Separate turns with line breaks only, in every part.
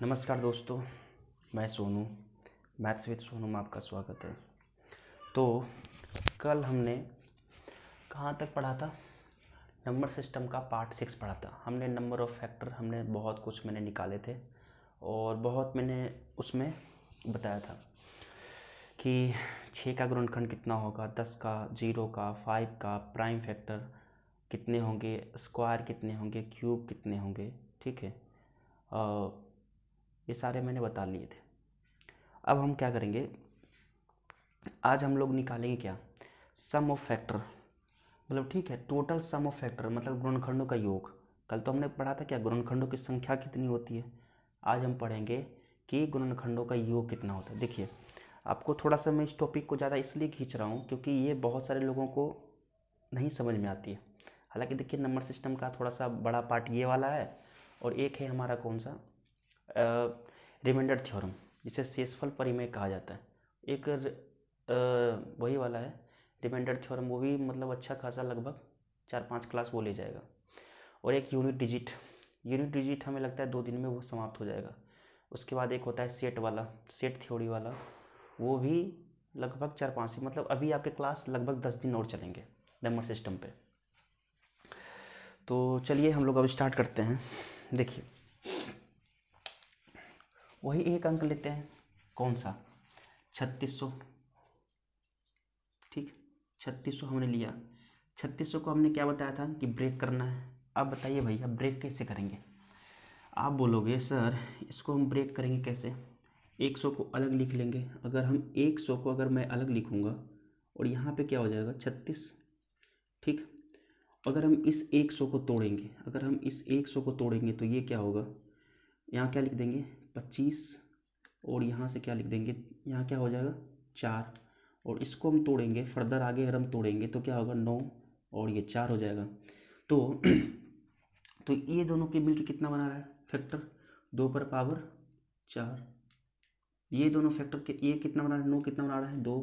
नमस्कार दोस्तों, मैं सोनू, मैथ्स विद सोनू में आपका स्वागत है। तो कल हमने कहाँ तक पढ़ा था? नंबर सिस्टम का पार्ट 6 पढ़ा था हमने। नंबर ऑफ फैक्टर हमने बहुत कुछ मैंने निकाले थे और बहुत मैंने उसमें बताया था कि 6 का गुणनखंड कितना होगा, 10 का, 0 का, 5 का, प्राइम फैक्टर कितने होंगे, स्क्वायर कितने होंगे, क्यूब कितने होंगे। ठीक है, ये सारे मैंने बता लिए थे। अब हम क्या करेंगे, आज हम लोग निकालेंगे क्या, सम ऑफ फैक्टर। मतलब ठीक है, टोटल सम ऑफ फैक्टर मतलब गुणनखंडों का योग। कल तो हमने पढ़ा था क्या, गुणनखंडों की संख्या कितनी होती है। आज हम पढ़ेंगे कि गुणनखंडों का योग कितना होता है। देखिए, आपको थोड़ा सा मैं इस टॉपिक को ज़्यादा इसलिए खींच रहा हूँ क्योंकि ये बहुत सारे लोगों को नहीं समझ में आती है। हालांकि देखिए, नंबर सिस्टम का थोड़ा सा बड़ा पार्ट ये वाला है और एक है हमारा कौन सा, रिमाइंडर थ्योरम, जिसे शेषफल परिमेय कहा जाता है। एक वही वाला है रिमाइंडर थ्योरम, वो भी मतलब अच्छा खासा लगभग 4-5 क्लास वो ले जाएगा। और एक यूनिट डिजिट हमें लगता है 2 दिन में वो समाप्त हो जाएगा। उसके बाद एक होता है सेट वाला, सेट थ्योरी वाला, वो भी लगभग 4-5 ही, मतलब अभी आपके क्लास लगभग 10 दिन और चलेंगे नंबर सिस्टम पे। तो चलिए हम लोग अब स्टार्ट करते हैं। देखिए, वही एक अंक लेते हैं, कौन सा, 3600। ठीक, 3600 हमने लिया। 3600 को हमने क्या बताया था कि ब्रेक करना है। अब बताइए भैया, ब्रेक कैसे करेंगे? आप बोलोगे सर इसको हम ब्रेक करेंगे कैसे? 100 को अलग लिख लेंगे। अगर हम 100 को अगर मैं अलग लिखूँगा और यहाँ पे क्या हो जाएगा 36। ठीक, अगर हम इस 100 को तोड़ेंगे, अगर हम इस 100 को तोड़ेंगे तो ये क्या होगा, यहाँ क्या लिख देंगे 25 और यहाँ से क्या लिख देंगे, यहाँ क्या हो जाएगा 4। और इसको हम तोड़ेंगे फर्दर, आगे अगर हम तोड़ेंगे तो क्या होगा 9 और ये 4 हो जाएगा। तो तो ये दोनों के मिलके कितना बना रहा है फैक्टर, 2 पर पावर 4। ये दोनों फैक्टर के ये कितना बना रहा है, 9 कितना बना रहा है 2,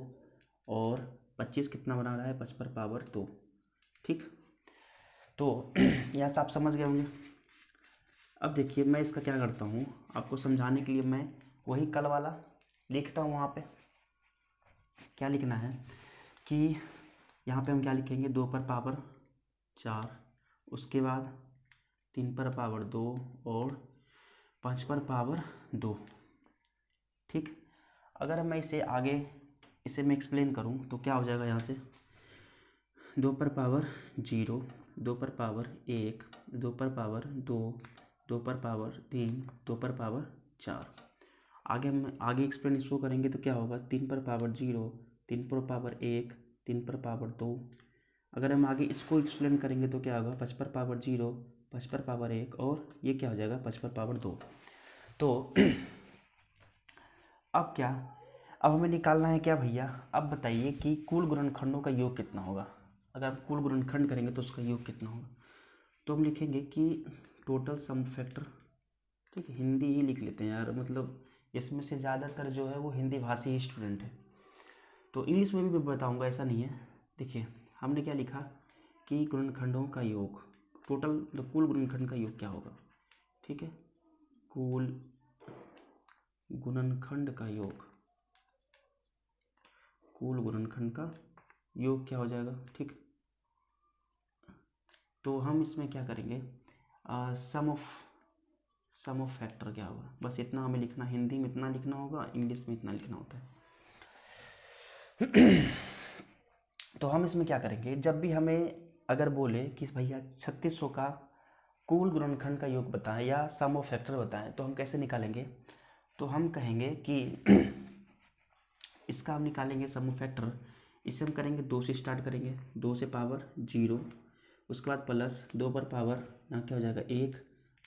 और 25 कितना बना रहा है 5 पर पावर 2। ठीक, तो यहाँ से आप समझ गए होंगे। अब देखिए, मैं इसका क्या करता हूँ आपको समझाने के लिए, मैं वही कल वाला लिखता हूँ। वहाँ पे क्या लिखना है कि यहाँ पे हम क्या लिखेंगे, 2 पर पावर 4, उसके बाद 3 पर पावर 2 और 5 पर पावर 2। ठीक, अगर मैं इसे आगे इसे मैं एक्सप्लेन करूँ तो क्या हो जाएगा, यहाँ से 2 पर पावर 0, 2 पर पावर 1, 2 पर पावर 2, 2 पर पावर 3, 2 पर पावर 4। आगे हम आगे एक्सप्लेन इसको करेंगे तो क्या होगा, 3 पर पावर 0, 3 पर पावर 1, 3 पर पावर 2। अगर हम आगे इसको एक्सप्लेन करेंगे तो क्या होगा, 5 पर पावर 0, 5 पर पावर 1 और ये क्या हो जाएगा 5 पर पावर 2। तो अब क्या, अब हमें निकालना है क्या भैया, अब बताइए कि कुल गुणनखंडों का योग कितना होगा। अगर हम कुल गुणनखंड करेंगे तो उसका योग कितना होगा, तो हम लिखेंगे कि टोटल सम फैक्टर। ठीक है, हिंदी ही लिख लेते हैं यार, मतलब इसमें से ज़्यादातर जो है वो हिंदी भाषी ही स्टूडेंट है, तो इंग्लिश में भी बताऊंगा, ऐसा नहीं है। देखिए, हमने क्या लिखा कि गुणनखंडों का योग, टोटल मतलब कुल गुणनखंड का योग क्या होगा। ठीक है, कुल गुणनखंड का योग, कुल गुणनखंड का योग क्या हो जाएगा। ठीक, तो हम इसमें क्या करेंगे, सम ऑफ फैक्टर क्या होगा, बस इतना हमें लिखना, हिंदी में इतना लिखना होगा, इंग्लिश में इतना लिखना होता है। तो हम इसमें क्या करेंगे, जब भी हमें अगर बोले कि भैया 3600 का कुल गुणनखंड का योग बताएं या सम ऑफ फैक्टर बताएं, तो हम कैसे निकालेंगे, तो हम कहेंगे कि इसका हम निकालेंगे सम ऑफ फैक्टर। इसे हम करेंगे 2 से स्टार्ट करेंगे, 2 से पावर 0, उसके बाद प्लस 2 पर पावर, यहाँ क्या हो जाएगा 1,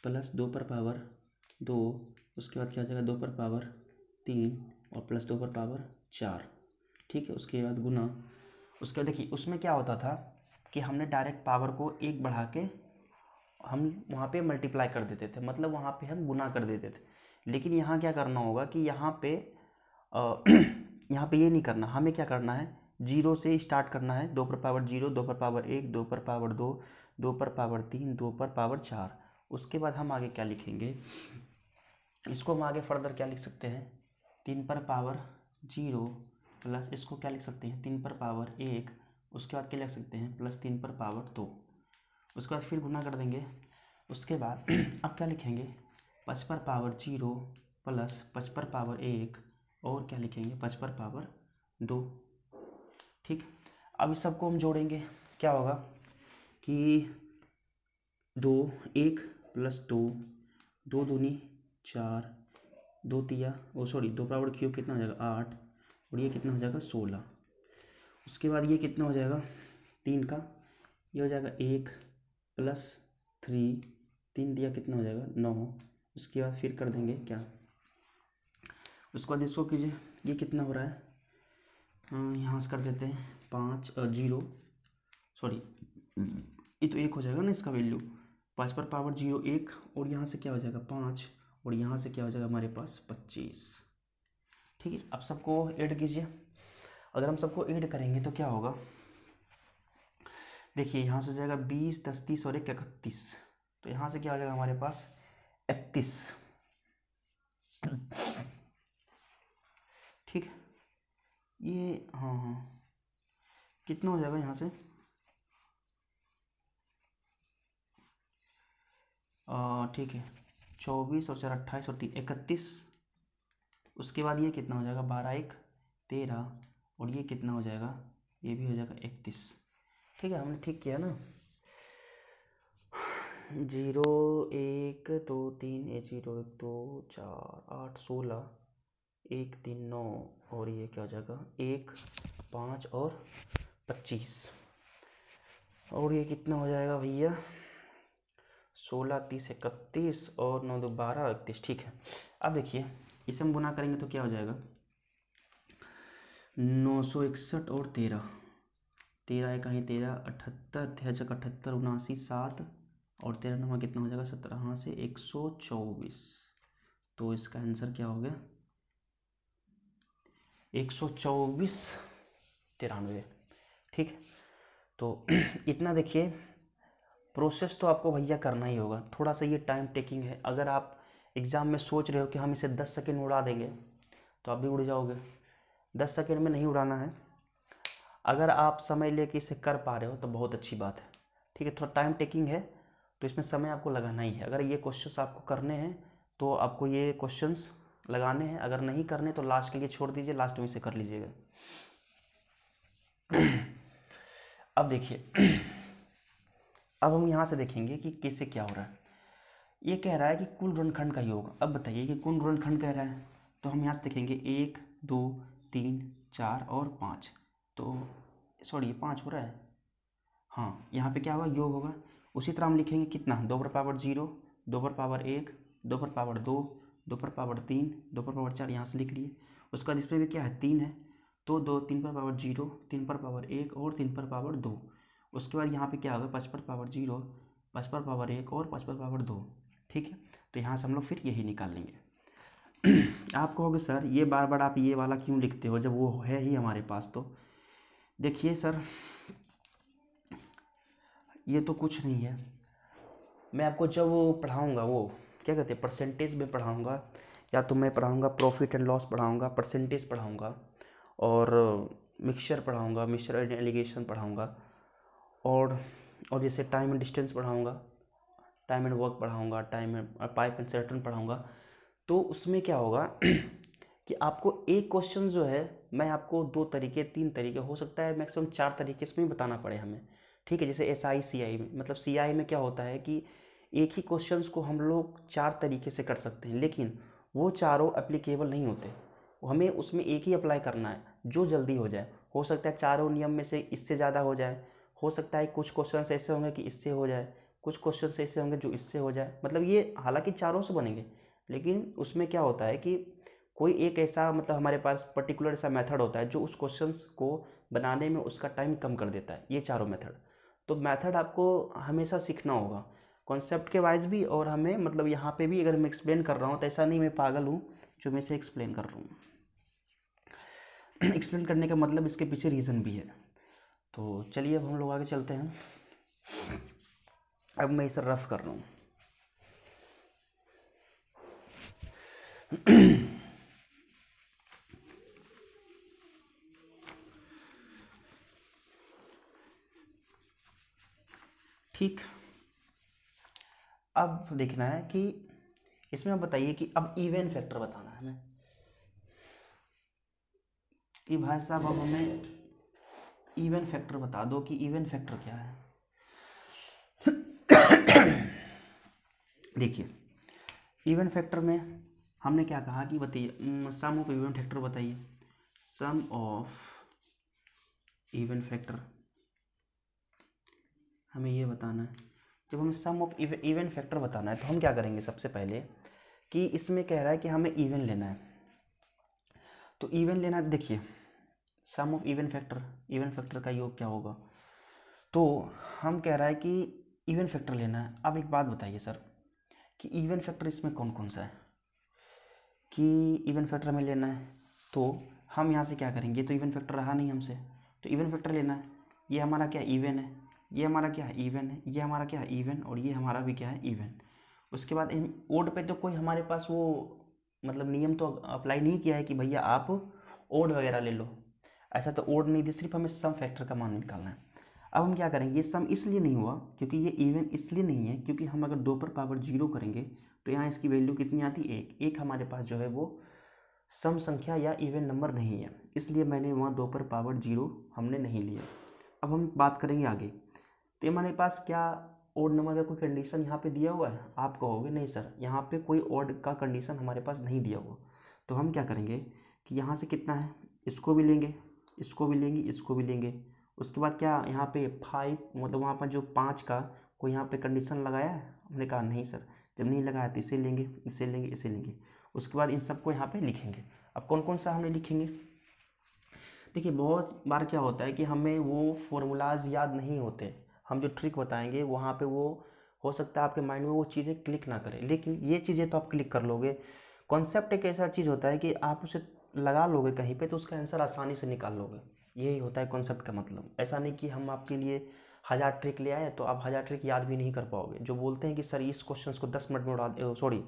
प्लस 2 पर पावर 2, उसके बाद क्या हो जाएगा 2 पर पावर 3 और प्लस 2 पर पावर 4। ठीक है, उसके बाद गुना, उसके बाद देखिए उसमें क्या होता था कि हमने डायरेक्ट पावर को 1 बढ़ा के हम वहाँ पे मल्टीप्लाई कर देते थे, मतलब वहाँ पे हम गुना कर देते थे। लेकिन यहाँ क्या करना होगा कि यहाँ पे यहाँ पे ये नहीं करना, हमें क्या करना है जीरो से स्टार्ट करना है, 2 पर पावर 0, 2 पर पावर 1, 2 पर पावर 2, 2 पर पावर 3, 2 पर पावर 4। उसके बाद हम आगे क्या लिखेंगे, इसको हम आगे फर्दर क्या लिख सकते हैं, 3 पर पावर 0 प्लस इसको क्या लिख सकते हैं 3 पर पावर 1, उसके बाद क्या लिख सकते हैं प्लस 3 पर पावर 2। उसके बाद फिर गुना कर देंगे। उसके बाद अब क्या लिखेंगे 5 पर पावर 0 प्लस 5 पर पावर 1 और क्या लिखेंगे 5 पर पावर 2। ठीक, अब इस सबको हम जोड़ेंगे, क्या होगा कि 2 1 प्लस 2, 2 दूनी 4, 2 तिया सॉरी 2 पावर क्यूब कितना हो जाएगा 8 और ये कितना हो जाएगा 16। उसके बाद ये कितना हो जाएगा 3 का, ये हो जाएगा 1 प्लस 3, 3 दिया कितना हो जाएगा 9। उसके बाद फिर कर देंगे क्या, उसके बाद इसको कीजिए, ये कितना हो रहा है, यहाँ से कर देते हैं 5 0 सॉरी ये तो 1 हो जाएगा ना इसका वैल्यू, 5 पर पावर 0 1 और यहाँ से क्या हो जाएगा 5 और यहाँ से क्या हो जाएगा हमारे पास 25। ठीक है, अब सबको ऐड कीजिए। अगर हम सबको ऐड करेंगे तो क्या होगा, देखिए यहाँ से हो जाएगा 20 10 30 और 1 31, तो यहाँ से क्या हो जाएगा हमारे पास 31। ठीक, ये हाँ कितना हो जाएगा यहाँ से ठीक है 24 और 4 28 और 3 31। उसके बाद ये कितना हो जाएगा 12 1 13 और ये कितना हो जाएगा, ये भी हो जाएगा 31। ठीक है, हमने ठीक किया ना, 0 1 2 3 0 1 2 4 8 16 1 3 9 और ये क्या हो जाएगा 1 5 और 25 और ये कितना हो जाएगा भैया 16 30 31 और 9 2 12 31। ठीक है, अब देखिए इसे हम गुना करेंगे तो क्या हो जाएगा 961 और 13 13 कहीं 13 78 13 78 79 7 और 13 नवा कितना हो जाएगा 17, हाँ से 124। तो इसका आंसर क्या हो गया 124 93। ठीक, तो इतना देखिए प्रोसेस तो आपको भैया करना ही होगा, थोड़ा सा ये टाइम टेकिंग है। अगर आप एग्ज़ाम में सोच रहे हो कि हम इसे 10 सेकेंड में उड़ा देंगे तो आप भी उड़ जाओगे, 10 सेकेंड में नहीं उड़ाना है। अगर आप समय लेके इसे कर पा रहे हो तो बहुत अच्छी बात है। ठीक है, थोड़ा टाइम टेकिंग है तो इसमें समय आपको लगाना ही है। अगर ये क्वेश्चंस आपको करने हैं तो आपको ये क्वेश्चंस लगाने हैं, अगर नहीं करने तो लास्ट के लिए छोड़ दीजिए, लास्ट में इसे कर लीजिएगा। अब देखिए अब हम यहाँ से देखेंगे कि किससे क्या हो रहा है। ये कह रहा है कि कुल गुणनखंड का योग। अब बताइए कि कुल गुणनखंड कह रहा है तो हम यहाँ से देखेंगे 1 2 3 4 और 5, तो सॉरी 5 हो रहा है, हाँ यहाँ पे क्या होगा योग होगा। उसी तरह हम लिखेंगे कितना 2 पर पावर 0, 2 पर पावर 1, 2 पर पावर 2, 2 पर पावर 3, 2 पर पावर 4, यहाँ से लिख लिए। उसके बाद इसमें भी क्या है 3 है, तो 2 3 पर पावर 0, 3 पर पावर 1 और 3 पर पावर 2। उसके बाद यहाँ पे क्या होगा 5 पर पावर 0, 5 पर पावर 1 और 5 पर पावर 2। ठीक है, तो यहाँ से हम लोग फिर यही निकाल लेंगे। आप कहोगे सर ये बार बार आप ये वाला क्यों लिखते हो जब वो है ही हमारे पास। तो देखिए सर ये तो कुछ नहीं है, मैं आपको जब वो पढ़ाऊँगा वो क्या कहते हैं परसेंटेज में पढ़ाऊँगा, या तो मैं पढ़ाऊँगा प्रॉफिट एंड लॉस पढ़ाऊँगा, परसेंटेज पढ़ाऊँगा और मिक्सचर पढ़ाऊँगा, मिक्सचर एंड एलिगेशन पढ़ाऊँगा और जैसे टाइम एंड डिस्टेंस पढ़ाऊँगा, टाइम एंड वर्क पढ़ाऊँगा, time and pipe and cistern पढ़ाऊँगा। तो उसमें क्या होगा कि आपको एक क्वेश्चन जो है मैं आपको 2 तरीके 3 तरीके हो सकता है मैक्सिमम 4 तरीके इसमें बताना पड़े हमें। ठीक है, जैसे SI CI में मतलब CI में क्या होता है कि एक ही क्वेश्चंस को हम लोग 4 तरीके से कर सकते हैं, लेकिन वो चारों एप्लीकेबल नहीं होते, हमें उसमें एक ही अप्लाई करना है जो जल्दी हो जाए। हो सकता है चारों नियम में से इससे ज़्यादा हो जाए, हो सकता है कुछ क्वेश्चन ऐसे होंगे कि इससे हो जाए, कुछ क्वेश्चन ऐसे होंगे जो इससे हो जाए। मतलब ये हालांकि चारों से बनेंगे, लेकिन उसमें क्या होता है कि कोई एक ऐसा मतलब हमारे पास पर्टिकुलर ऐसा मेथड होता है जो उस क्वेश्चंस को बनाने में उसका टाइम कम कर देता है, ये चारों मेथड। तो मेथड आपको हमेशा सीखना होगा कॉन्सेप्ट के वाइज भी, और हमें मतलब यहाँ पे भी अगर मैं एक्सप्लेन कर रहा हूँ तो ऐसा नहीं मैं पागल हूँ जो मैं इसे एक्सप्लेन कर रहा हूँ। एक्सप्लेन करने का मतलब इसके पीछे रीज़न भी है। तो चलिए अब हम लोग आगे चलते हैं। अब मैं इसे रफ कर रहा हूँ। ठीक, अब देखना है कि इसमें आप बताइए कि अब इवन फैक्टर बताना है हमें कि भाई साहब अब हमें इवन फैक्टर बता दो कि इवन फैक्टर क्या है। देखिए इवन फैक्टर में हमने क्या कहा कि बताइए सम ऑफ इवन फैक्टर बताइए। सम ऑफ इवन फैक्टर हमें ये बताना है। जब हमें सम ऑफ इवन फैक्टर बताना है तो हम क्या करेंगे सबसे पहले कि इसमें कह रहा है कि हमें इवन लेना है। तो इवन लेना है, देखिए सम ऑफ इवन फैक्टर का योग क्या होगा। तो हम कह रहा है कि इवन फैक्टर लेना है। अब एक बात बताइए सर कि इवन फैक्टर इसमें कौन कौन सा है कि इवन फैक्टर हमें लेना है। तो हम यहाँ से क्या करेंगे, तो इवन फैक्टर रहा नहीं हमसे, तो इवन फैक्टर लेना है। ये हमारा क्या इवन है, ये हमारा क्या है इवन है, ये हमारा क्या है इवन, और ये हमारा भी क्या है इवन। उसके बाद ओड पे तो कोई हमारे पास वो मतलब नियम तो अप्लाई नहीं किया है कि भैया आप ओड वगैरह ले लो, ऐसा तो ओड नहीं दिया, सिर्फ हमें सम फैक्टर का मान निकालना है। अब हम क्या करेंगे, ये सम इसलिए नहीं हुआ क्योंकि ये इवन इसलिए नहीं है क्योंकि हम अगर 2 पर पावर 0 करेंगे तो यहाँ इसकी वैल्यू कितनी आती है, एक हमारे पास जो है वो सम संख्या या इवन नंबर नहीं है, इसलिए मैंने वहाँ 2 पर पावर 0 हमने नहीं लिया। अब हम बात करेंगे आगे, तो हमारे पास क्या ओड नंबर का कोई कंडीशन यहाँ पे दिया हुआ है। आप कहोगे नहीं सर यहाँ पे कोई ओड का कंडीशन हमारे पास नहीं दिया हुआ। तो हम क्या करेंगे कि यहाँ से कितना है, इसको भी लेंगे, इसको भी लेंगे, इसको भी लेंगे। उसके बाद क्या यहाँ पे 5 मतलब वहाँ पर जो 5 का कोई यहाँ पे कंडीशन लगाया है, हमने कहा नहीं सर, जब नहीं लगाया तो इसे लेंगे, इसे लेंगे, इसे लेंगे। उसके बाद इन सबको यहाँ पे लिखेंगे। अब कौन कौन सा हमने लिखेंगे, देखिए बहुत बार क्या होता है कि हमें वो फॉर्मूलाज याद नहीं होते। हम जो ट्रिक बताएंगे वहाँ पे वो हो सकता है आपके माइंड में वो चीज़ें क्लिक ना करें, लेकिन ये चीज़ें तो आप क्लिक कर लोगे। कॉन्सेप्ट एक ऐसा चीज़ होता है कि आप उसे लगा लोगे कहीं पे तो उसका आंसर आसानी से निकाल लोगे। यही होता है कॉन्सेप्ट का मतलब। ऐसा नहीं कि हम आपके लिए 1000 ट्रिक ले आए तो आप 1000 ट्रिक याद भी नहीं कर पाओगे। जो बोलते हैं कि सर इस क्वेश्चन को 10 मिनट में सॉरी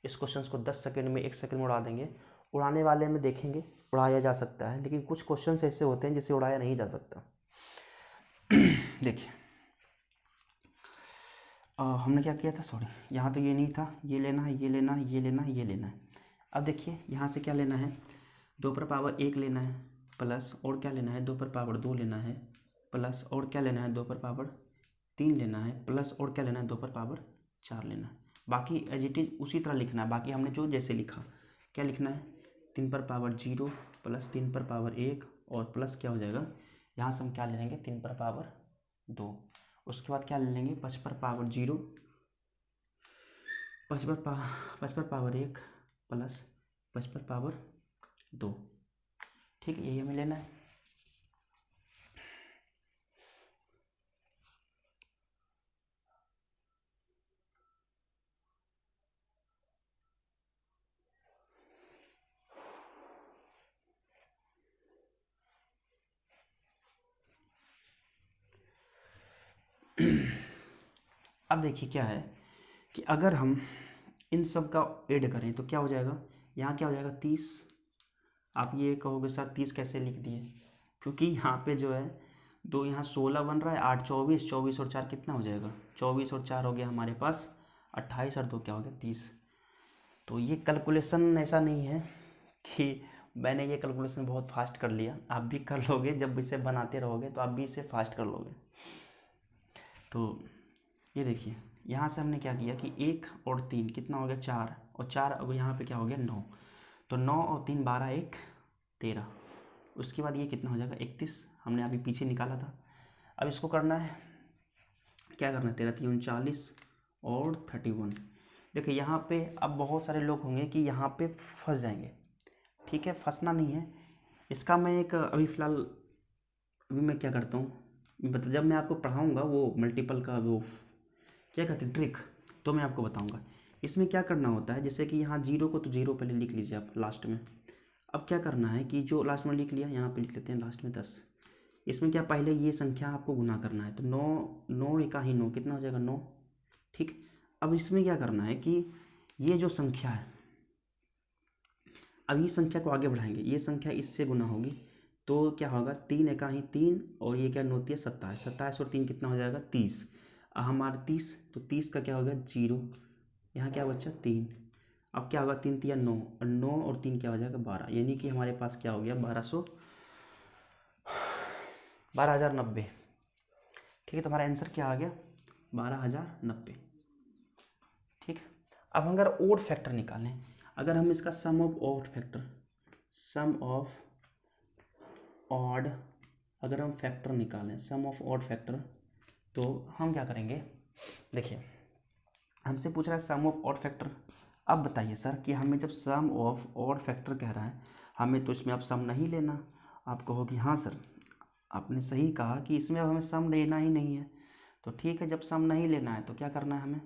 इस क्वेश्चन को 10 सेकंड में 1 सेकंड में उड़ा देंगे, उड़ाने वाले में देखेंगे उड़ाया जा सकता है, लेकिन कुछ क्वेश्चन ऐसे होते हैं जिसे उड़ाया नहीं जा सकता। देखिए हमने क्या किया था, सॉरी यहाँ तो ये नहीं था, ये लेना है, ये लेना है, ये लेना है, ये लेना है। अब देखिए यहाँ से क्या लेना है, 2 पर पावर 1 लेना है, प्लस और क्या लेना है 2 पर पावर 2 लेना है, प्लस और क्या लेना है 2 पर पावर 3 लेना है, प्लस और क्या लेना है 2 पर पावर 4 लेना है। बाकी एज इट इज उसी तरह लिखना है। बाकी हमने जो जैसे लिखा क्या लिखना है, 3 पर पावर 0 प्लस 3 पर पावर 1 और प्लस क्या हो जाएगा, यहाँ से हम क्या ले लेंगे 3 पर पावर 2। उसके बाद क्या ले लेंगे 5 पर पावर 0, 5 पर पावर 1 प्लस 5 पर पावर 2। ठीक है, यही हमें लेना है। अब देखिए क्या है कि अगर हम इन सब का ऐड करें तो क्या हो जाएगा, यहाँ क्या हो जाएगा 30। आप ये कहोगे सर 30 कैसे लिख दिए, क्योंकि यहाँ पे जो है दो यहाँ 16 बन रहा है, 8 24, 24 और 4 कितना हो जाएगा 24 और 4 हो गया हमारे पास 28 और 2 क्या हो गया 30। तो ये कैलकुलेशन ऐसा नहीं है कि मैंने ये कैलकुलेशन बहुत फास्ट कर लिया, आप भी कर लोगे जब इसे बनाते रहोगे तो आप भी इसे फास्ट कर लोगे। तो ये देखिए यहाँ से हमने क्या किया कि 1 और 3 कितना हो गया 4 और 4, अब यहाँ पे क्या हो गया 9। तो 9 और 3 12 1 13। उसके बाद ये कितना हो जाएगा 31, हमने अभी पीछे निकाला था। अब इसको करना है, क्या करना है 13 3 39 और 31। देखिए यहाँ पे अब बहुत सारे लोग होंगे कि यहाँ पे फंस जाएंगे। ठीक है, फंसना नहीं है। इसका मैं एक अभी फ़िलहाल अभी मैं क्या करता हूँ, मतलब जब मैं आपको पढ़ाऊँगा वो मल्टीपल का वो क्या कहते हैं ट्रिक, तो मैं आपको बताऊँगा। इसमें क्या करना होता है, जैसे कि यहाँ जीरो को तो जीरो पहले लिख लीजिए आप लास्ट में। अब क्या करना है कि जो लास्ट में लिख लिया, यहाँ पे लिख लेते हैं लास्ट में 10। इसमें क्या, पहले ये संख्या आपको गुना करना है, तो 9 एका ही 9 कितना हो जाएगा 9। ठीक, अब इसमें क्या करना है कि ये जो संख्या है, अब ये संख्या को आगे बढ़ाएंगे, ये संख्या इससे गुना होगी तो क्या होगा 3 एका ही 3 और ये क्या 9 27, 27 और 3 कितना हो जाएगा 30। हमारा 30, तो 30 का क्या होगा 0, यहाँ क्या बच्चा 3। अब क्या होगा 3 तिया 9 और 9 और 3 क्या हो जाएगा 12, यानी कि हमारे पास क्या हो गया 12,090। ठीक है, तो हमारा आंसर क्या आ गया 12,090। ठीक, अब अगर ओड फैक्टर निकालें, अगर हम इसका sum of odd factor, sum of odd, अगर हम फैक्टर निकालें सम ऑफ ऑड फैक्टर, तो हम क्या करेंगे, देखिए हमसे पूछ रहा है सम ऑफ ऑड फैक्टर। अब बताइए सर कि हमें जब सम ऑफ ऑड फैक्टर कह रहा है हमें, तो इसमें अब सम नहीं लेना। आप कहोगे हाँ सर आपने सही कहा कि इसमें अब हमें सम लेना ही नहीं है। तो ठीक है, जब सम नहीं लेना है तो क्या करना है हमें,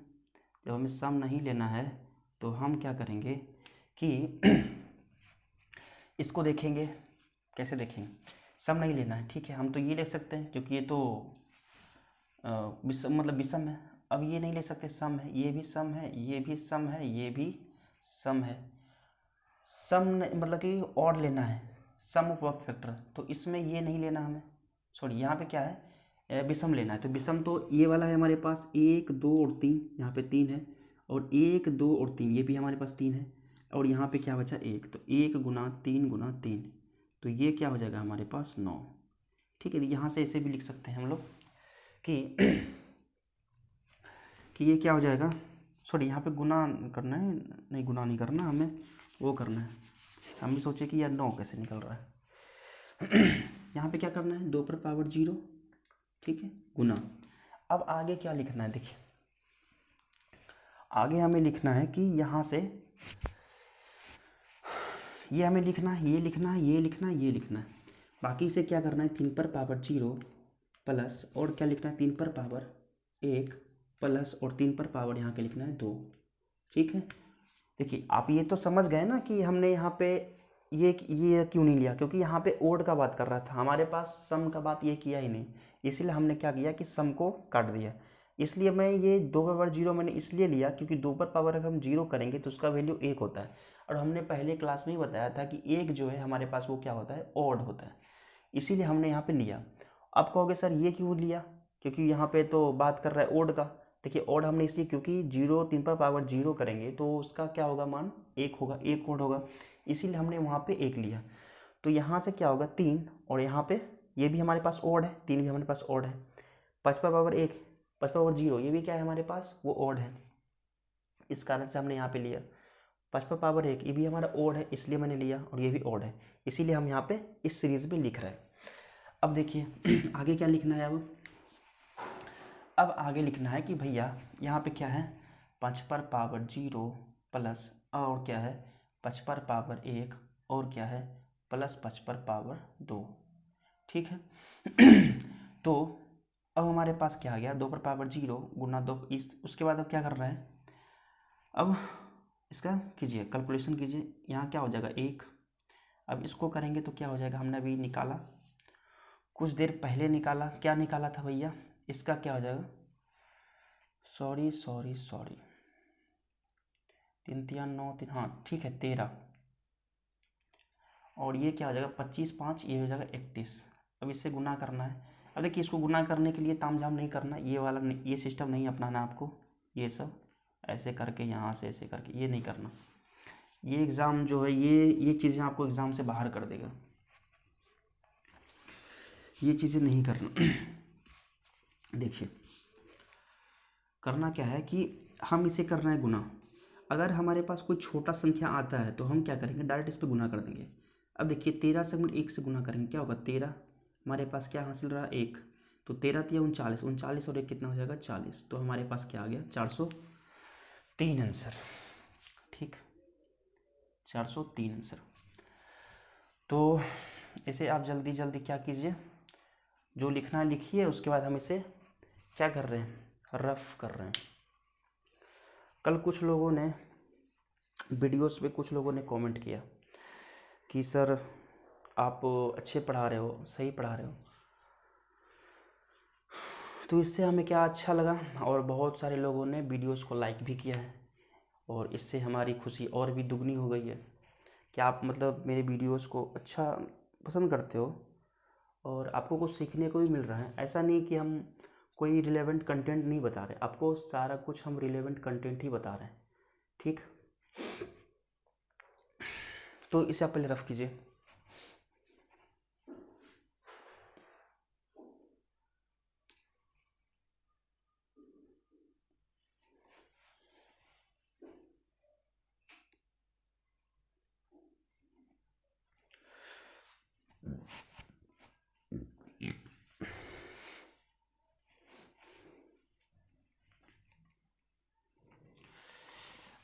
जब हमें सम नहीं लेना है तो हम क्या करेंगे कि इसको देखेंगे। कैसे देखेंगे, सम नहीं लेना है, ठीक है, हम तो ये ले सकते हैं क्योंकि ये तो विषम मतलब विषम है। अब ये नहीं ले सकते, सम है, ये भी सम है, ये भी सम है, ये भी सम है। सम मतलब कि ऑड लेना है, सम ऑफ ऑड फैक्टर, तो इसमें ये नहीं लेना हमें, सॉरी यहाँ पे क्या है विषम लेना है। तो विषम तो ये वाला है हमारे पास 1 2 और 3, यहाँ पे 3 है, और 1 2 और 3 ये भी हमारे पास 3 है, और यहाँ पे क्या बचा 1, तो 1 गुना 3 गुना 3, तो ये क्या हो जाएगा हमारे पास 9। ठीक है, तो यहाँ से ऐसे भी लिख सकते हैं हम लोग कि कि ये क्या हो जाएगा, सॉरी यहाँ पे गुना करना है, नहीं गुना नहीं करना हमें, वो करना है, हम भी सोचे कि यार 9 कैसे निकल रहा है। यहाँ पे क्या करना है 2 पर पावर 0, ठीक है, गुना। अब आगे क्या लिखना है, देखिए आगे हमें लिखना है कि यहाँ से ये हमें लिखना है, ये लिखना है, ये लिखना है, ये लिखना है। बाकी से क्या करना है 3 पर पावर 0 प्लस, और क्या लिखना है 3 पर पावर 1 प्लस, और 3 पर पावर यहाँ के लिखना है 2। ठीक है, देखिए आप ये तो समझ गए ना कि हमने यहाँ पे ये क्यों नहीं लिया, क्योंकि यहाँ पे ओड का बात कर रहा था, हमारे पास सम का बात ये किया ही नहीं, इसीलिए हमने क्या किया कि सम को काट दिया। इसलिए मैं ये 2 पर पावर 0 मैंने इसलिए लिया क्योंकि 2 पर पावर अगर हम 0 करेंगे तो उसका वैल्यू 1 होता है, और हमने पहले क्लास में ही बताया था कि 1 जो है हमारे पास वो क्या होता है ओड होता है, इसीलिए हमने यहाँ पे लिया। अब कहोगे सर ये क्यों लिया, क्योंकि यहाँ पे तो बात कर रहा है ओड का। देखिए ओड हमने इसलिए क्योंकि 3 पर पावर 0 करेंगे तो उसका क्या होगा मान 1 होगा, 1 ओड होगा, इसीलिए हमने वहाँ पे 1 लिया। तो यहाँ से क्या होगा 3, और यहाँ पे ये भी हमारे पास ओड है, 3 भी हमारे पास ओड है, 5 पर पावर 1 5 पर पावर 0 ये भी क्या है हमारे पास वो ओड है, इस कारण से हमने यहाँ पे लिया। 5 पर पावर 1 ये भी हमारा ओड है इसलिए मैंने लिया, और ये भी ओड है इसीलिए हम यहाँ पे इस सीरीज में लिख रहे हैं। अब देखिए आगे क्या लिखना है, अब आगे लिखना है कि भैया यहाँ पे क्या है 5 पर पावर 0 प्लस, और क्या है 5 पर पावर 1, और क्या है प्लस 5 पर पावर 2। ठीक है। तो अब हमारे पास क्या आ गया 2 पर पावर 0 गुना 2, इस उसके बाद अब क्या कर रहे हैं, अब इसका कीजिए कैलकुलेशन कीजिए, यहाँ क्या हो जाएगा 1। अब इसको करेंगे तो क्या हो जाएगा, हमने अभी निकाला कुछ देर पहले निकाला, क्या निकाला था भैया, इसका क्या हो जाएगा, सॉरी 3 3 9 3, हाँ ठीक है 13, और ये क्या हो जाएगा 25 5 ये हो जाएगा 31। अब इससे गुना करना है। अब देखिए इसको गुना करने के लिए तामझाम नहीं करना, ये वाला ये सिस्टम नहीं अपनाना आपको, ये सब ऐसे करके यहाँ से ऐसे करके ये नहीं करना, ये एग्ज़ाम जो है ये चीज़ें आपको एग्ज़ाम से बाहर कर देगा, ये चीज़ें नहीं करना। देखिए करना क्या है कि हम इसे करना है गुना, अगर हमारे पास कोई छोटा संख्या आता है तो हम क्या करेंगे डायरेक्ट इस पर गुना कर देंगे। अब देखिए 13 से हम 1 से गुना करेंगे क्या होगा 13, हमारे पास क्या हासिल रहा 1, तो 13 3 39, 39 और 1 कितना हो जाएगा 40, तो हमारे पास क्या आ गया 403 आंसर। ठीक 403 आंसर। तो इसे आप जल्दी जल्दी क्या कीजिए, जो लिखना है लिखिए, उसके बाद हम इसे क्या कर रहे हैं रफ कर रहे हैं। कल कुछ लोगों ने वीडियोस पे कुछ लोगों ने कमेंट किया कि सर आप अच्छे पढ़ा रहे हो, सही पढ़ा रहे हो। तो इससे हमें क्या अच्छा लगा, और बहुत सारे लोगों ने वीडियोस को लाइक भी किया है, और इससे हमारी खुशी और भी दुगनी हो गई है कि आप मतलब मेरे वीडियोस को अच्छा पसंद करते हो और आपको कुछ सीखने को भी मिल रहा है। ऐसा नहीं कि हम कोई रिलेवेंट कंटेंट नहीं बता रहे, आपको सारा कुछ हम रिलेवेंट कंटेंट ही बता रहे हैं, ठीक। तो इसे आप पहले रफ कीजिए।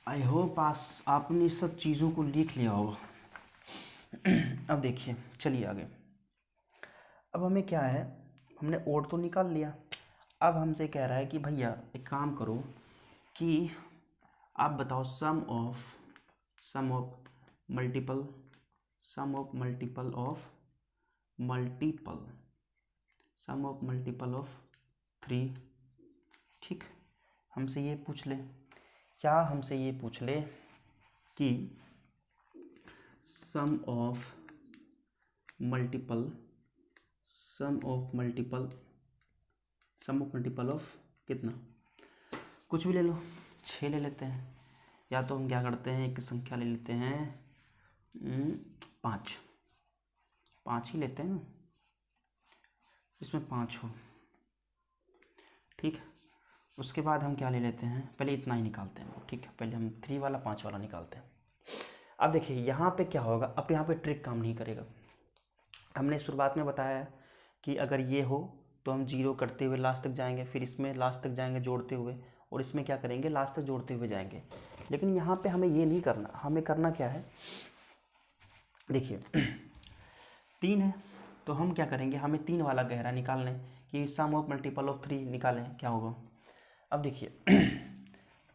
आई होप आपने सब चीज़ों को लिख लिया होगा। अब देखिए, चलिए आगे। अब हमें क्या है, हमने ओड तो निकाल लिया। अब हमसे कह रहा है कि भैया एक काम करो कि आप बताओ sum of multiple sum of multiple of 3, ठीक। हमसे ये पूछ ले, क्या हमसे ये पूछ ले कि सम ऑफ मल्टीपल ऑफ कितना, कुछ भी ले लो, 6 ले लेते हैं, या तो हम क्या करते हैं एक संख्या ले लेते हैं 5 ही लेते हैं ना, इसमें 5 हो, ठीक। उसके बाद हम क्या ले लेते हैं, पहले इतना ही निकालते हैं, ठीक है। पहले हम 3 वाला 5 वाला निकालते हैं। अब देखिए यहाँ पे क्या होगा, अब यहाँ पे ट्रिक काम नहीं करेगा। हमने शुरुआत में बताया कि अगर ये हो तो हम 0 करते हुए लास्ट तक जाएंगे, फिर इसमें लास्ट तक जाएंगे जोड़ते हुए, और इसमें क्या करेंगे लास्ट तक जोड़ते हुए जाएंगे। लेकिन यहाँ पे हमें ये नहीं करना, हमें करना क्या है, देखिए 3 है तो हम क्या करेंगे, हमें 3 वाला गहरा निकालना है कि सम ऑफ मल्टीपल ऑफ 3 निकालें, क्या होगा। अब देखिए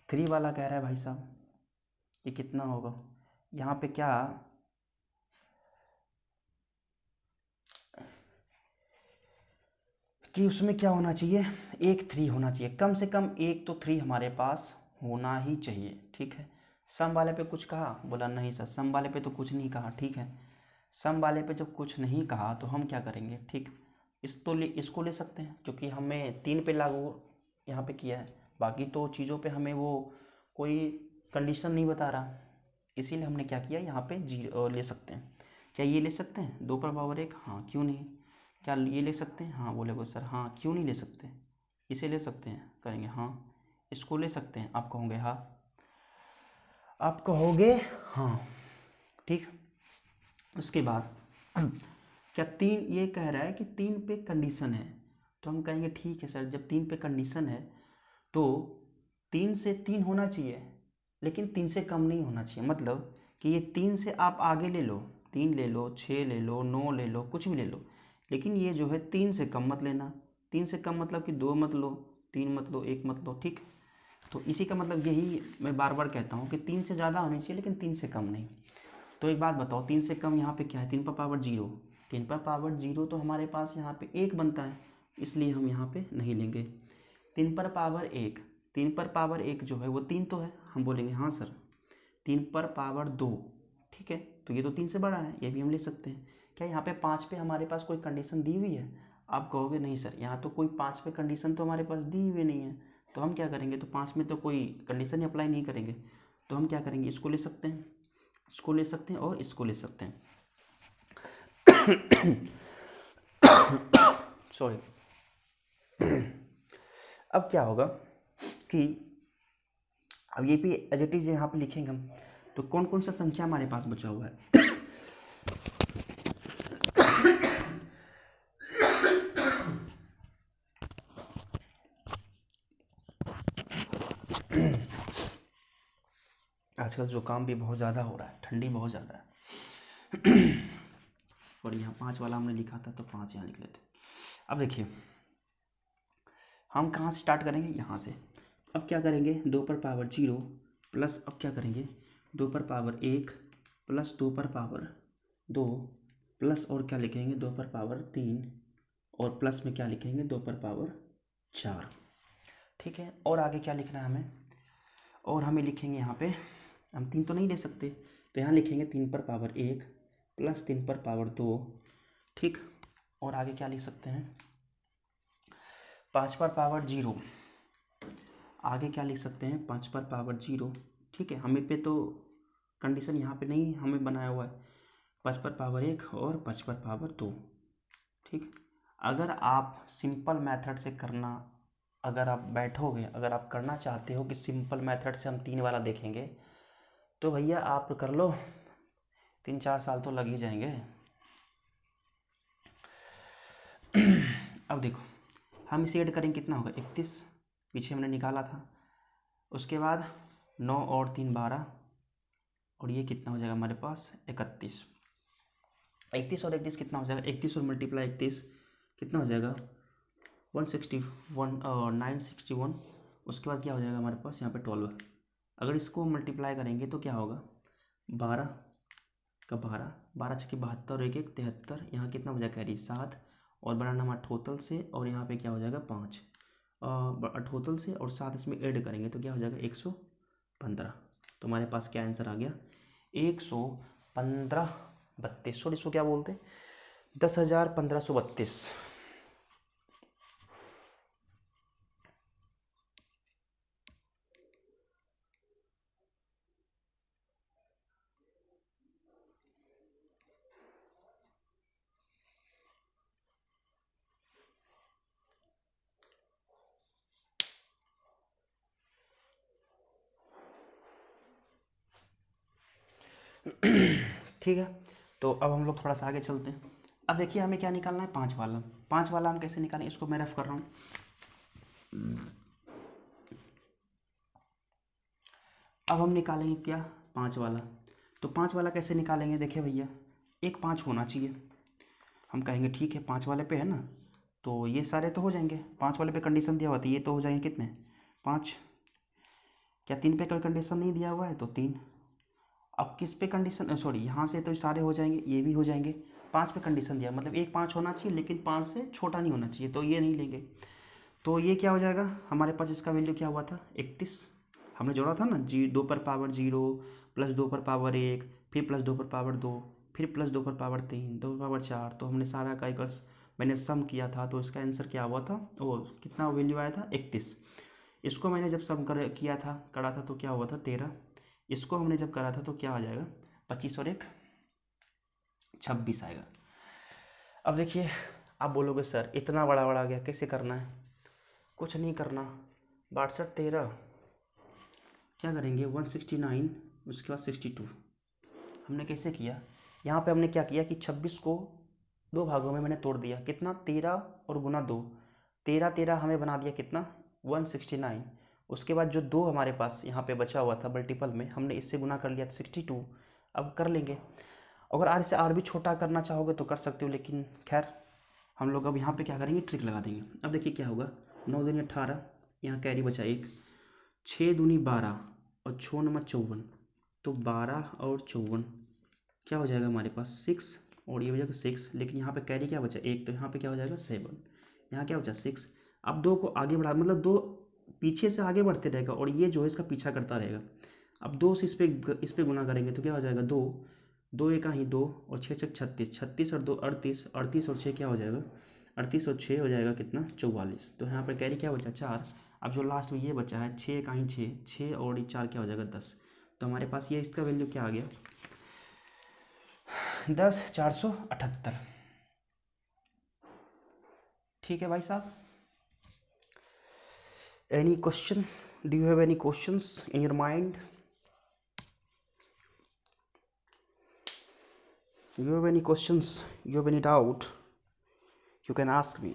3 वाला कह रहा है भाई साहब ये कितना होगा, यहाँ पे क्या कि उसमें क्या होना चाहिए, एक 3 होना चाहिए, कम से कम एक तो 3 हमारे पास होना ही चाहिए, ठीक है। सम वाले पे कुछ कहा, बोला नहीं सर सम वाले पे तो कुछ नहीं कहा, ठीक है। सम वाले पे जब कुछ नहीं कहा तो हम क्या करेंगे, ठीक, इसको ले सकते हैं क्योंकि हमें 3 पे लागू यहाँ पे किया है, बाकी तो चीज़ों पे हमें वो कोई कंडीशन नहीं बता रहा, इसीलिए हमने क्या किया यहाँ पे 0 ले सकते हैं। क्या ये ले सकते हैं 2 पर पावर 1, हाँ क्यों नहीं। क्या ये ले सकते हैं, हाँ बोले सर हाँ क्यों नहीं ले सकते, इसे ले सकते हैं, करेंगे हाँ। इसको ले सकते हैं, आप कहोगे हाँ, आप कहोगे हाँ, ठीक। उसके बाद क्या 3, ये कह रहा है कि 3 पे कंडीशन है, तो हम कहेंगे ठीक है सर, जब 3 पे कंडीशन है तो 3 से 3 होना चाहिए, लेकिन 3 से कम नहीं होना चाहिए। मतलब कि ये 3 से आप आगे ले लो, 3 ले लो, 6 ले लो, 9 ले लो, कुछ भी ले लो, लेकिन ये जो है 3 से कम मत लेना। 3 से कम मतलब कि 2 मत लो, 3 मत लो, 1 मत लो, ठीक। तो इसी का मतलब यही मैं बार बार कहता हूँ कि 3 से ज़्यादा होनी चाहिए लेकिन 3 से कम नहीं। तो एक बात बताओ, 3 से कम यहाँ पे क्या है, 3 पर पावर 0, 3 पर पावर 0 तो हमारे पास यहाँ पे 1 बनता है, इसलिए हम यहाँ पे नहीं लेंगे। 3 पर पावर 1, 3 पर पावर 1 जो है वो 3 तो है, हम बोलेंगे हाँ सर। 3 पर पावर 2, ठीक है, तो ये तो 3 से बड़ा है, ये भी हम ले सकते हैं। क्या यहाँ पे 5 पे हमारे पास कोई कंडीशन दी हुई है, आप कहोगे नहीं सर यहाँ तो कोई 5 पे कंडीशन तो हमारे पास दी हुई नहीं है, तो हम क्या करेंगे, तो 5 में तो कोई कंडीशन ही अप्लाई नहीं करेंगे, तो हम क्या करेंगे, इसको ले सकते हैं, इसको ले सकते हैं और इसको ले सकते हैं। सॉरी। अब क्या होगा कि अब ये भी एज इट इज यहाँ पे लिखेंगे हम, तो कौन कौन सा संख्या हमारे पास बचा हुआ है। आजकल जुकाम भी बहुत ज़्यादा हो रहा है, ठंडी बहुत ज़्यादा है। और यहाँ 5 वाला हमने लिखा था तो 5 यहाँ लिख लेते। अब देखिए हम कहाँ से स्टार्ट करेंगे, यहाँ से। अब क्या करेंगे, 2 पर पावर 0 प्लस, अब क्या करेंगे 2 पर पावर 1 प्लस 2 पर पावर 2 प्लस और क्या लिखेंगे 2 पर पावर 3 और प्लस में क्या लिखेंगे 2 पर पावर 4। ठीक है, और आगे क्या लिखना है हमें, और हमें लिखेंगे यहाँ पे, हम 3 तो नहीं ले सकते तो यहाँ लिखेंगे 3 पर पावर 1 प्लस 3 पर पावर 2। ठीक, और आगे क्या लिख सकते हैं 5 पर पावर 0। आगे क्या लिख सकते हैं 5 पर पावर 0। ठीक है, हमें पे तो कंडीशन यहाँ पे नहीं हमें बनाया हुआ है, 5 पर पावर 1 और 5 पर पावर 2। ठीक, अगर आप सिंपल मेथड से करना, अगर आप बैठोगे, अगर आप करना चाहते हो कि सिंपल मेथड से हम 3 वाला देखेंगे तो भैया आप कर लो, 3-4 साल तो लग ही जाएंगे। अब देखो हम इसे ऐड करेंगे कितना होगा 31, पीछे हमने निकाला था। उसके बाद 9 और 3 12 और ये कितना हो जाएगा हमारे पास 31। 31 और 31 कितना हो जाएगा 31 और मल्टीप्लाई 31 कितना हो जाएगा 161 और 961। उसके बाद क्या हो जाएगा हमारे पास यहाँ पे 12। अगर इसको मल्टीप्लाई करेंगे तो क्या होगा 12 का 12, 12 छक्के 72 और 1 1 73। यहाँ कितना हो जाएगा कैरी 7 और बनाना हमारा टोटल से, और यहाँ पे क्या हो जाएगा 5 टोटल से और 7 इसमें ऐड करेंगे तो क्या हो जाएगा 115। तो हमारे पास क्या आंसर आ गया 115 32, सॉरी इसको क्या बोलते हैं 10,1532। ठीक है, तो अब हम लोग थोड़ा सा आगे चलते हैं। अब देखिए हमें क्या निकालना है 5 वाला। 5 वाला हम कैसे निकालें, इसको मैं रफ कर रहा हूँ। अब हम निकालेंगे क्या 5 वाला। तो 5 वाला कैसे निकालेंगे, देखिए भैया एक 5 होना चाहिए। हम कहेंगे ठीक है 5 वाले पे है ना, तो ये सारे तो हो जाएंगे। 5 वाले पे कंडीशन दिया हुआ था, ये तो हो जाएंगे कितने 5। क्या 3 पे कोई कंडीशन नहीं दिया हुआ है तो 3। अब किस पे कंडीशन, सॉरी यहाँ से तो सारे हो जाएंगे, ये भी हो जाएंगे। 5 पे कंडीशन दिया मतलब एक 5 होना चाहिए लेकिन 5 से छोटा नहीं होना चाहिए, तो ये नहीं लेंगे। तो ये क्या हो जाएगा हमारे पास, इसका वैल्यू क्या हुआ था 31। हमने जोड़ा था ना 2 पर पावर 0 प्लस 2 पर पावर 1 फिर प्लस 2 पर पावर 2 फिर प्लस 2 पर पावर 3 2 पर पावर 4। तो हमने सारा का एक मैंने सम किया था तो इसका आंसर क्या हुआ था, वो कितना वैल्यू आया था 31। इसको मैंने जब सम किया था करा था तो क्या हुआ था 13। इसको हमने जब करा था तो क्या आ जाएगा 25 और 1 26 आएगा। अब देखिए आप बोलोगे सर इतना बड़ा बड़ा आ गया कैसे करना है, कुछ नहीं करना 62 13 क्या करेंगे 169 उसके बाद 62। हमने कैसे किया, यहाँ पे हमने क्या किया कि 26 को 2 भागों में मैंने तोड़ दिया, कितना 13 और गुना 2, 13 13 हमें बना दिया कितना 169। उसके बाद जो 2 हमारे पास यहाँ पे बचा हुआ था मल्टीपल में, हमने इससे गुना कर लिया 62। अब कर लेंगे, अगर आर से आर भी छोटा करना चाहोगे तो कर सकते हो, लेकिन खैर हम लोग अब यहाँ पे क्या करेंगे ट्रिक लगा देंगे। अब देखिए क्या होगा 9 दूनी 18, यहाँ कैरी बचा 1, 6 दूनी 12 और 6 नंबर 54। तो 12 और 54 क्या हो जाएगा हमारे पास 6 और ये हो जाएगा 6, लेकिन यहाँ पे कैरी क्या बचा 1, तो यहाँ पे क्या हो जाएगा 7। यहाँ क्या बचा 6। अब 2 को आगे बढ़ा मतलब 2 पीछे से आगे बढ़ते रहेगा और ये जो है इसका पीछा करता रहेगा। अब 2 से इस पे गुना करेंगे तो क्या हो जाएगा 2 2 एक ही 2 और 6 6 36, 36 और 2 38, 38 और 6 क्या हो जाएगा 38 और 6 हो जाएगा कितना 44। तो यहाँ पर कैरी क्या बचा 4। अब जो लास्ट में ये बचा है 6 का ही 6, 6 और 4 क्या हो जाएगा 10। तो हमारे पास ये इसका वैल्यू क्या आ गया 10,478। ठीक है भाई साहब, any question, do you have any questions in your mind, you have any questions, you have any doubt, you can ask me.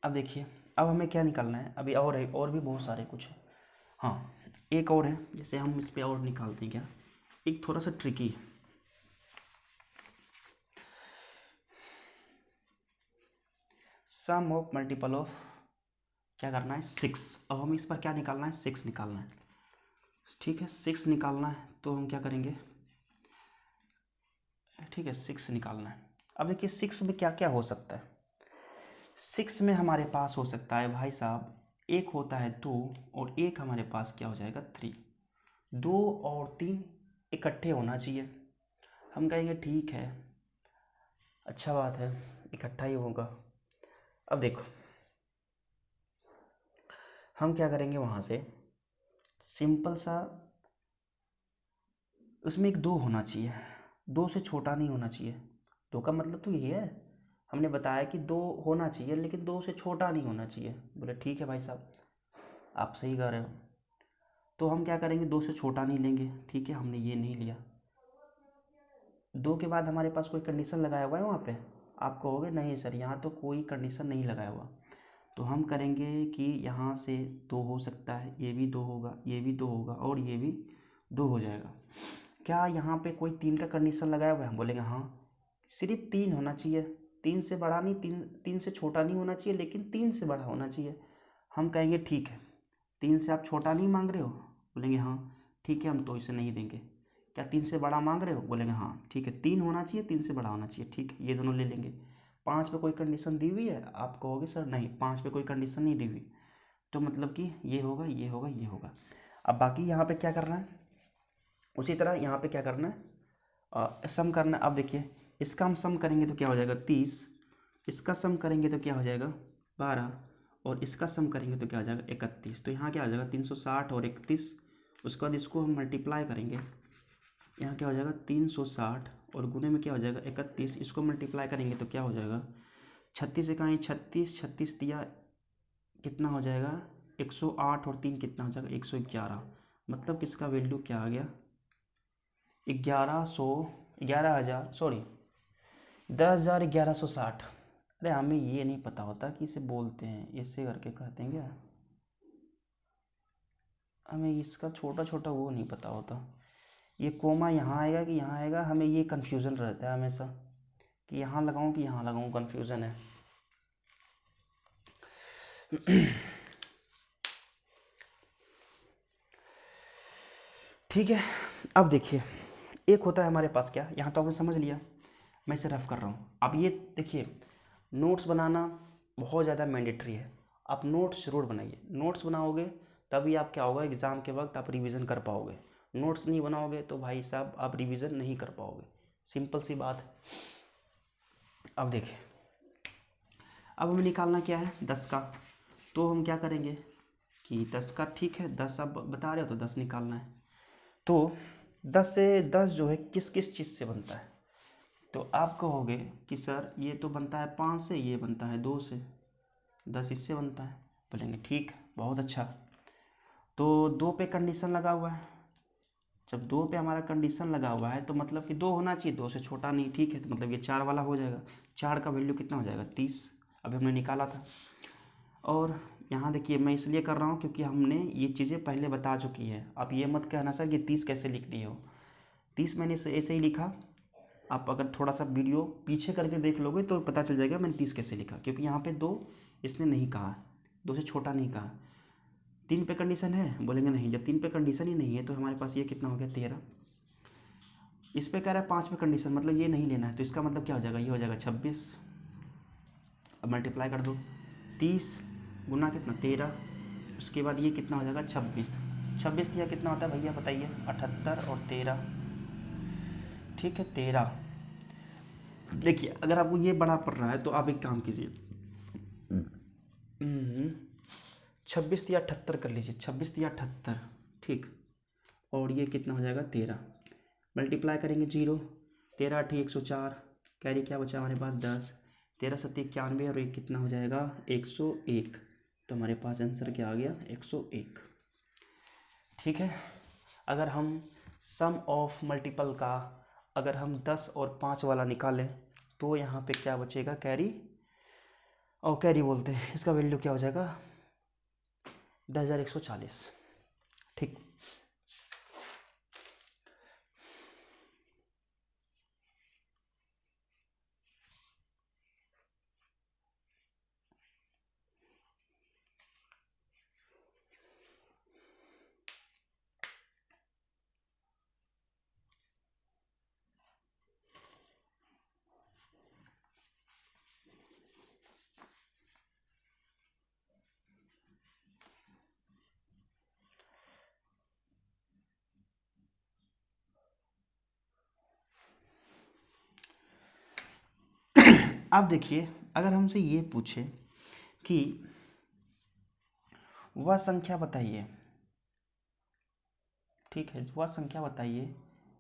अब देखिए अब हमें क्या निकालना है, अभी और है और भी बहुत सारे कुछ है। हाँ एक और है, जैसे हम इस पे और निकालते हैं क्या, एक थोड़ा सा ट्रिकी है। सम ऑफ मल्टीपल ऑफ क्या करना है 6। अब हम इस पर क्या निकालना है 6 निकालना है, ठीक है 6 निकालना है। तो हम क्या करेंगे, ठीक है 6 निकालना है। अब देखिए 6 में क्या क्या हो सकता है। 6 में हमारे पास हो सकता है भाई साहब, एक होता है 2 और एक हमारे पास क्या हो जाएगा 3। 2 और 3 इकट्ठे होना चाहिए। हम कहेंगे ठीक है, अच्छा बात है, इकट्ठा ही होगा। अब देखो हम क्या करेंगे, वहाँ से सिंपल सा उसमें एक 2 होना चाहिए, 2 से छोटा नहीं होना चाहिए। 2 का मतलब तो यही है, हमने बताया कि 2 होना चाहिए लेकिन 2 से छोटा नहीं होना चाहिए। बोले ठीक है भाई साहब, आप सही कह रहे हो। तो हम क्या करेंगे, 2 से छोटा नहीं लेंगे, ठीक है हमने ये नहीं लिया। 2 के बाद हमारे पास कोई कंडीशन लगाया हुआ है वहाँ पे, आप कहोगे नहीं सर यहाँ तो कोई कंडीशन नहीं लगाया हुआ। तो हम करेंगे कि यहाँ से 2 हो सकता है, ये भी 2 होगा, ये भी 2 होगा और ये भी 2 हो जाएगा। क्या यहाँ पे कोई 3 का कंडीशन लगाया हुआ है, हम बोलेंगे हाँ, सिर्फ 3 होना चाहिए, 3 से बड़ा नहीं, 3 से छोटा नहीं होना चाहिए लेकिन 3 से बड़ा होना चाहिए। हम कहेंगे ठीक है, 3 से आप छोटा नहीं मांग रहे हो, बोलेंगे हाँ ठीक है हम तो इसे नहीं देंगे। क्या 3 से बड़ा मांग रहे हो, बोलेंगे हाँ ठीक है 3 होना चाहिए, 3 से बड़ा होना चाहिए, ठीक है ये दोनों ले लेंगे। 5 पे कोई कंडीशन दी हुई है, आप कहोगे सर नहीं 5 पे कोई कंडीशन नहीं दी हुई, तो मतलब कि ये होगा ये होगा ये होगा। अब बाकी यहाँ पे क्या करना है, उसी तरह यहाँ पे क्या करना है, सम करना है। अब देखिए इसका हम सम करेंगे तो क्या हो जाएगा 30, इसका सम करेंगे तो क्या हो जाएगा 12 और इसका सम करेंगे तो क्या हो जाएगा 31। तो यहाँ क्या हो जाएगा 360 और 31, उसके बाद इसको हम मल्टीप्लाई करेंगे, यहाँ क्या हो जाएगा 360 और गुने में क्या हो जाएगा 31, इसको मल्टीप्लाई करेंगे तो क्या हो जाएगा 36 से कहाँ 36, 36 दिया कितना हो जाएगा 108 और 3 कितना हो जाएगा 111। मतलब किसका वैल्यू क्या आ गया 1100, 11,000 सॉरी 10,1160। अरे हमें ये नहीं पता होता कि इसे बोलते हैं ऐसे करके कहते हैं क्या, हमें इसका छोटा छोटा वो नहीं पता होता, ये कोमा यहाँ आएगा कि यहाँ आएगा, हमें ये कन्फ्यूज़न रहता है हमेशा कि यहाँ लगाऊं कि यहाँ लगाऊं, कन्फ्यूज़न है। ठीक है अब देखिए एक होता है हमारे पास क्या, यहाँ तो आपने समझ लिया, मैं इसे रफ कर रहा हूँ। अब ये देखिए नोट्स बनाना बहुत ज़्यादा मैंडेटरी है, आप नोट्स ज़रूर बनाइए, नोट्स बनाओगे तभी आप क्या होगा एग्ज़ाम के वक्त आप रिवीजन कर पाओगे। नोट्स नहीं बनाओगे तो भाई साहब आप रिवीजन नहीं कर पाओगे, सिंपल सी बात है। अब देखिए अब हमें निकालना क्या है 10 का, तो हम क्या करेंगे कि 10 का ठीक है 10 अब बता रहे हो तो 10 निकालना है। तो 10 से 10 जो है किस किस चीज़ से बनता है, तो आप कहोगे कि सर ये तो बनता है 5 से, ये बनता है 2 से, 10 इससे बनता है। बोलेंगे ठीक बहुत अच्छा, तो 2 पे कंडीशन लगा हुआ है, जब 2 पे हमारा कंडीशन लगा हुआ है तो मतलब कि 2 होना चाहिए, 2 से छोटा नहीं, ठीक है तो मतलब ये 4 वाला हो जाएगा। 4 का वैल्यू कितना हो जाएगा 30, अभी हमने निकाला था। और यहाँ देखिए मैं इसलिए कर रहा हूँ क्योंकि हमने ये चीज़ें पहले बता चुकी है, आप ये मत कहना सर ये 30 कैसे लिख दिए हो, 30 मैंने ऐसे ही लिखा। आप अगर थोड़ा सा वीडियो पीछे करके देख लोगे तो पता चल जाएगा मैंने 30 कैसे लिखा, क्योंकि यहाँ पे 2 इसने नहीं कहा, 2 से छोटा नहीं कहा। 3 पे कंडीशन है, बोलेंगे नहीं, जब 3 पे कंडीशन ही नहीं है तो हमारे पास ये कितना हो गया 13। इस पे कह रहा है 5 पे कंडीशन, मतलब ये नहीं लेना है, तो इसका मतलब क्या हो जाएगा ये हो जाएगा 26। अब मल्टीप्लाई कर दो, 30 गुना कितना 13, उसके बाद ये कितना हो जाएगा 26। 26 दिया कितना होता है भैया बताइए 78 और 13, ठीक है 13। देखिए अगर आपको ये बड़ा पड़ रहा है तो आप एक काम कीजिए 26 या 78 कर लीजिए, 26 या 78, ठीक। और ये कितना हो जाएगा 13, मल्टीप्लाई करेंगे 0, 13 8 104, कैरी क्या बचा हमारे पास 10, 13 7 91 और एक कितना हो जाएगा 101। तो हमारे पास आंसर क्या आ गया 101, ठीक है। अगर हम सम ऑफ मल्टीपल का अगर हम 10 और 5 वाला निकालें तो यहाँ पे क्या बचेगा कैरी, और कैरी बोलते हैं इसका वैल्यू क्या हो जाएगा 10,140, ठीक। अब देखिए, अगर हमसे ये पूछे कि वह संख्या बताइए, ठीक है, वह संख्या बताइए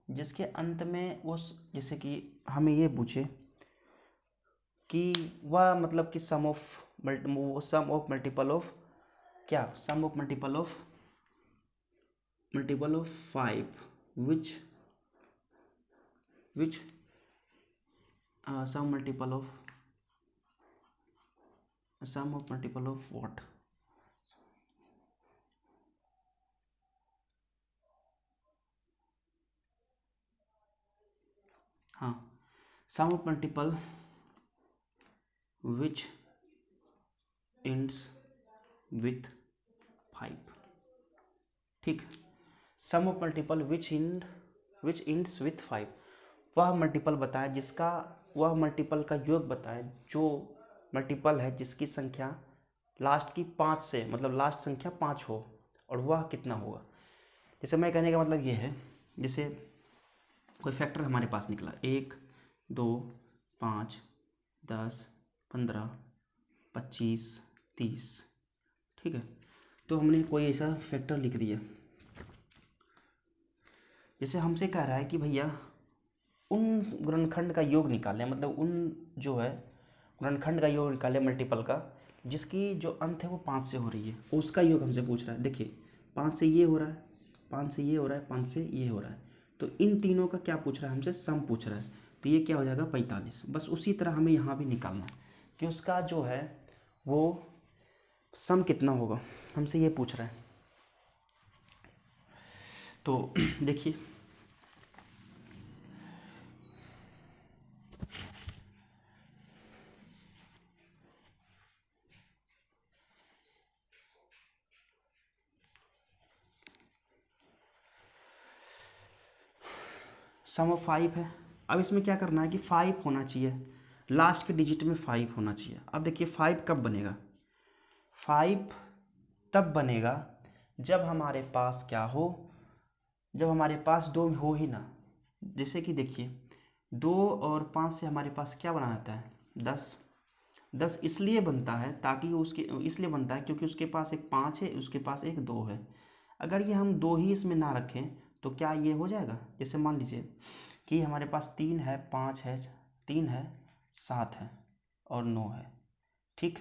जिसके अंत में उस, जैसे कि हमें ये पूछे कि वह मतलब कि सम ऑफ मल्टीपल ऑफ क्या, sum of multiple of 5 which sum multiple of what, हाँ, sum of multiple which ends with 5, ठीक, sum of multiple which ends with 5, वह मल्टीपल बताए जिसका, वह मल्टीपल का योग बताए जो मल्टीपल है जिसकी संख्या लास्ट की 5 से, मतलब लास्ट संख्या 5 हो, और वह कितना होगा। जैसे मैं कहने का मतलब ये है, जैसे कोई फैक्टर हमारे पास निकला 1 2 5 10 15 25 30, ठीक है, तो हमने कोई ऐसा फैक्टर लिख दिया, जैसे हमसे कह रहा है कि भैया उन गुणनखंड का योग निकालें, मतलब उन जो है गुणनखंड का योग निकालें मल्टीपल का जिसकी जो अंत है वो 5 से हो रही है, उसका योग हमसे पूछ रहा है। देखिए 5 से ये हो रहा है, 5 से ये हो रहा है, 5 से ये हो रहा है, तो इन तीनों का क्या पूछ रहा है हमसे, सम पूछ रहा है, तो ये क्या हो जाएगा 45। बस उसी तरह हमें यहाँ भी निकालना है कि उसका जो है वो सम कितना होगा, हमसे ये पूछ रहा है। तो देखिए सम ऑफ 5 है, अब इसमें क्या करना है कि 5 होना चाहिए, लास्ट के डिजिट में 5 होना चाहिए। अब देखिए 5 कब बनेगा, 5 तब बनेगा जब हमारे पास क्या हो, जब हमारे पास 2 हो ही ना। जैसे कि देखिए 2 और 5 से हमारे पास क्या बना रहता है 10, 10 इसलिए बनता है ताकि उसके, इसलिए बनता है क्योंकि उसके पास एक 5 है, उसके पास एक 2 है। अगर ये हम 2 ही इसमें ना रखें तो क्या ये हो जाएगा, जैसे मान लीजिए कि हमारे पास 3 है, 5 है, 3 है, 7 है और 9 है, ठीक।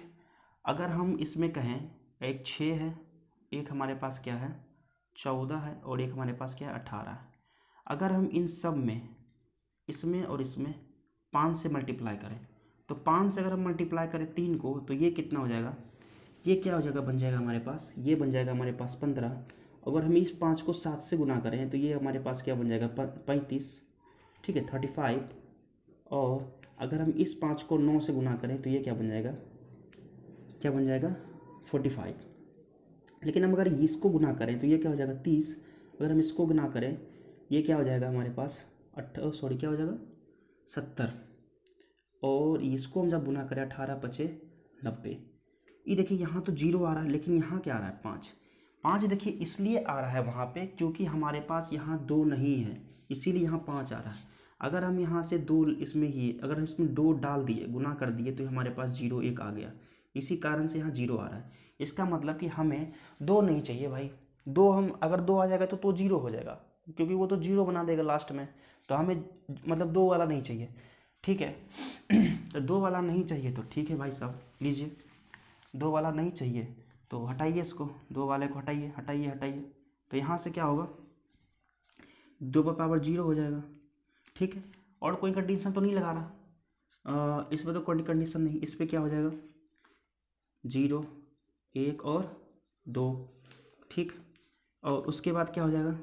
अगर हम इसमें कहें एक 6 है, एक हमारे पास क्या है 14 है, और एक हमारे पास क्या है 18 है। अगर हम इन सब में, इसमें और इसमें 5 से मल्टीप्लाई करें, तो 5 से अगर हम मल्टीप्लाई करें 3 को, तो ये कितना हो जाएगा, ये क्या हो जाएगा, बन जाएगा हमारे पास, ये बन जाएगा हमारे पास 15। अगर हम इस 5 को 7 से गुना करें तो ये हमारे पास क्या बन जाएगा 35, ठीक है 35। और अगर हम इस 5 को 9 से गुना करें तो ये क्या बन जाएगा, क्या बन जाएगा 45। लेकिन हम अगर इसको गुना करें तो ये क्या हो जाएगा 30। अगर हम इसको गुना करें ये क्या हो जाएगा हमारे पास क्या हो जाएगा 70। और इसको हम जब गुना करें 18 पचे 90। ये देखिए यहाँ तो 0 आ रहा है, लेकिन यहाँ क्या आ रहा है 5। 5 देखिए इसलिए आ रहा है वहाँ पे क्योंकि हमारे पास यहाँ 2 नहीं है, इसीलिए यहाँ 5 आ रहा है। अगर हम यहाँ से 2 इसमें ही, अगर हम इसमें 2 डाल दिए, गुना कर दिए, तो हमारे पास 0 1 आ गया, इसी कारण से यहाँ 0 आ रहा है। इसका मतलब कि हमें 2 नहीं चाहिए भाई, 2 हम अगर 2 आ जाएगा तो 0 हो जाएगा, क्योंकि वो तो 0 बना देगा लास्ट में। तो हमें मतलब 2 वाला नहीं चाहिए, ठीक है। तो 2 वाला नहीं चाहिए तो ठीक है भाई साहब, लीजिए 2 वाला नहीं चाहिए तो हटाइए इसको, 2 वाले को हटाइए हटाइए हटाइए, तो यहाँ से क्या होगा 2 का पावर 0 हो जाएगा, ठीक है। और कोई कंडीशन तो नहीं लगा रहा, इसमें तो कोई कंडीशन नहीं, इस पर क्या हो जाएगा 0 1 और 2, ठीक। और उसके बाद क्या हो जाएगा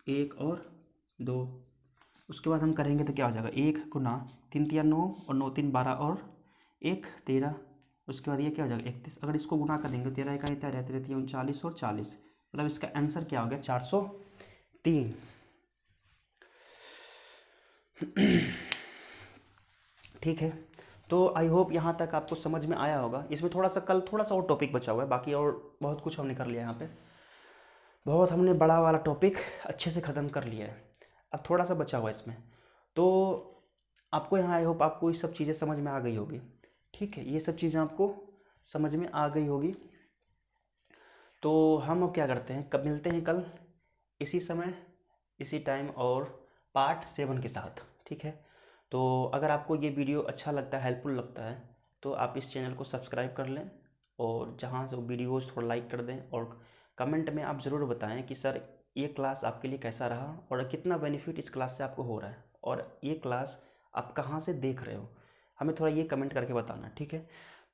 1 और 2। उसके बाद हम करेंगे तो क्या हो जाएगा 1 गुना 3 3 9 और 9 3 12 और 1 13। उसके बाद ये क्या हो जाएगा 31। अगर इसको गुना कर देंगे 13 का 33 39 और 40, मतलब इसका आंसर क्या हो गया 403। ठीक है, तो आई होप यहाँ तक आपको समझ में आया होगा। इसमें थोड़ा सा और टॉपिक बचा हुआ है, बाकी और बहुत कुछ हमने कर लिया यहाँ पे, बहुत हमने बड़ा वाला टॉपिक अच्छे से ख़त्म कर लिया है। अब थोड़ा सा बचा हुआ है इसमें, तो आपको यहाँ आई होप आपको ये सब चीज़ें समझ में आ गई होगी। ठीक है, ये सब चीज़ें आपको समझ में आ गई होगी। तो हम अब क्या करते हैं, कब मिलते हैं कल इसी समय इसी टाइम और पार्ट 7 के साथ। ठीक है, तो अगर आपको ये वीडियो अच्छा लगता है, हेल्पफुल लगता है, तो आप इस चैनल को सब्सक्राइब कर लें और जहाँ से वीडियोज़ थोड़ा लाइक कर दें और कमेंट में आप ज़रूर बताएं कि सर ये क्लास आपके लिए कैसा रहा और कितना बेनिफिट इस क्लास से आपको हो रहा है और ये क्लास आप कहाँ से देख रहे हो, हमें थोड़ा ये कमेंट करके बताना। ठीक है,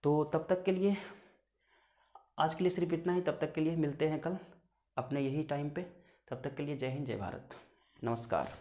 तो तब तक के लिए आज के लिए सिर्फ इतना ही। तब तक के लिए मिलते हैं कल अपने यही टाइम पे। तब तक के लिए जय हिंद, जय भारत, नमस्कार।